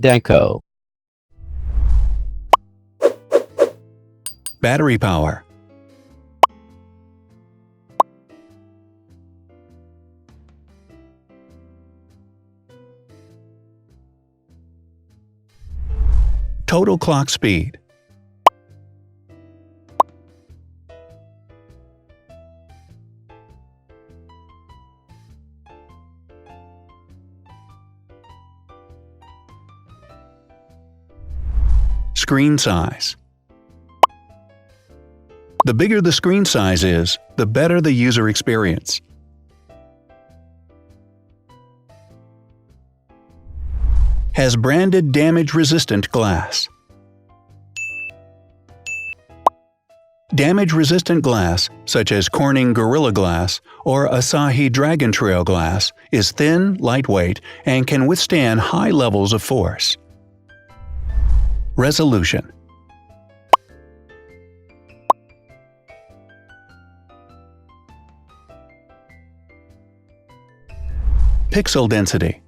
Zhdanko. Battery power. Total clock speed. Screen size. The bigger the screen size is, the better the user experience. Has branded damage-resistant glass. Damage-resistant glass, such as Corning Gorilla Glass or Asahi Dragon Trail glass, is thin, lightweight, and can withstand high levels of force. Resolution. Pixel density.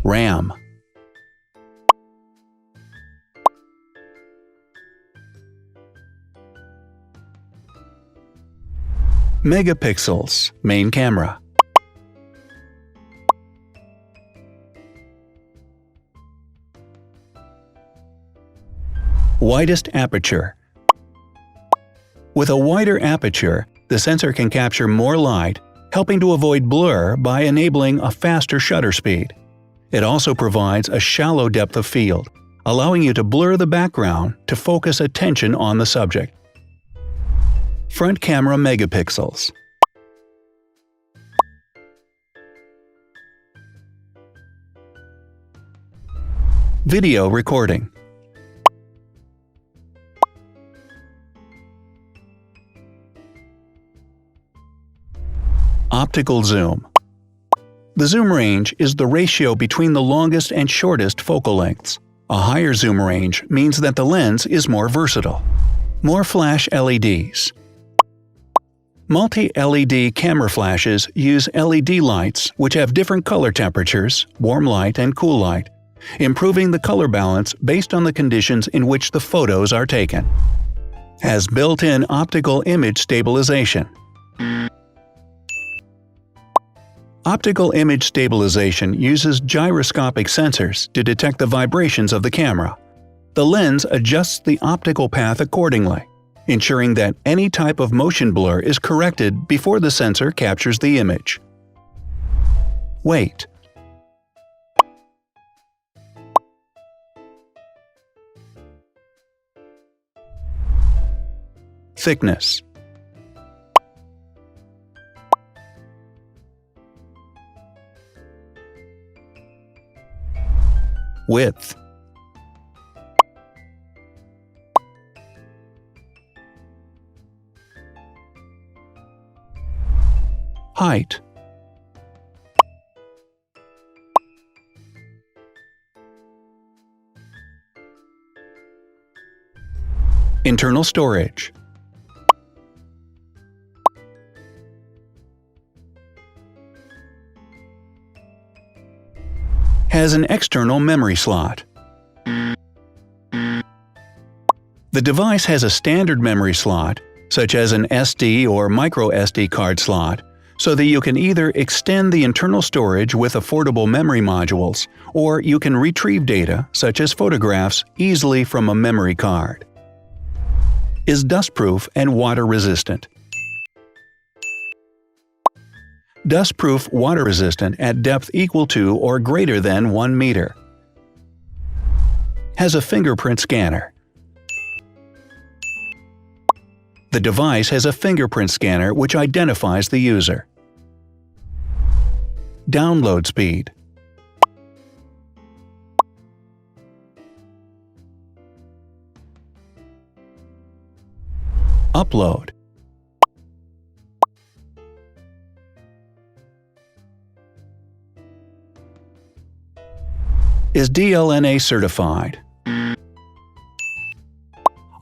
RAM. Megapixels, main camera. Widest aperture. With a wider aperture, the sensor can capture more light, helping to avoid blur by enabling a faster shutter speed. It also provides a shallow depth of field, allowing you to blur the background to focus attention on the subject. Front camera megapixels. Video recording. Optical zoom. The zoom range is the ratio between the longest and shortest focal lengths. A higher zoom range means that the lens is more versatile. More flash LEDs. Multi-LED camera flashes use LED lights which have different color temperatures, warm light and cool light, improving the color balance based on the conditions in which the photos are taken. Has built-in optical image stabilization. Optical image stabilization uses gyroscopic sensors to detect the vibrations of the camera. The lens adjusts the optical path accordingly, ensuring that any type of motion blur is corrected before the sensor captures the image. Weight. Thickness. Width. Height. Internal storage. Has an external memory slot. The device has a standard memory slot, such as an SD or micro SD card slot, so that you can either extend the internal storage with affordable memory modules, or you can retrieve data, such as photographs, easily from a memory card. Is dustproof and water-resistant. Dustproof water-resistant at depth equal to or greater than 1 meter. Has a fingerprint scanner. The device has a fingerprint scanner which identifies the user. Download speed. Upload. Is DLNA certified.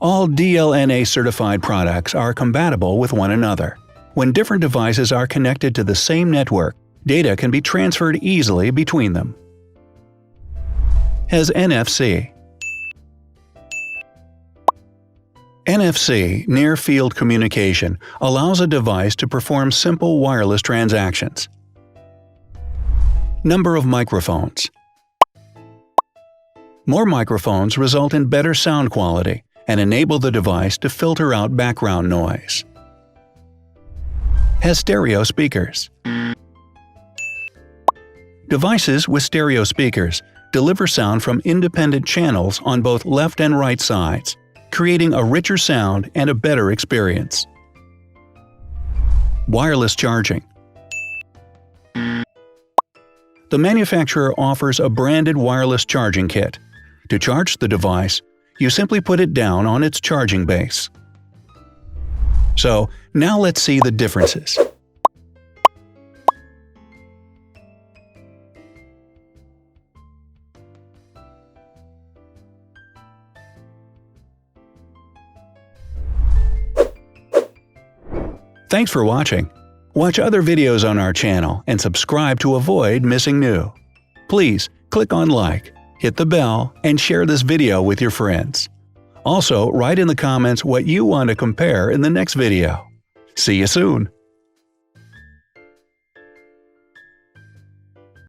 All DLNA certified products are compatible with one another, When different devices are connected to the same network, data can be transferred easily between them. Has NFC. NFC, Near Field Communication, allows a device to perform simple wireless transactions. Number of microphones. More microphones result in better sound quality and enable the device to filter out background noise. Has stereo speakers. Devices with stereo speakers deliver sound from independent channels on both left and right sides, creating a richer sound and a better experience. Wireless charging. The manufacturer offers a branded wireless charging kit. To charge the device, you simply put it down on its charging base. So, now let's see the differences. Thanks for watching. Watch other videos on our channel and subscribe to avoid missing new. Please click on like, hit the bell, and share this video with your friends. Also, write in the comments what you want to compare in the next video. See you soon!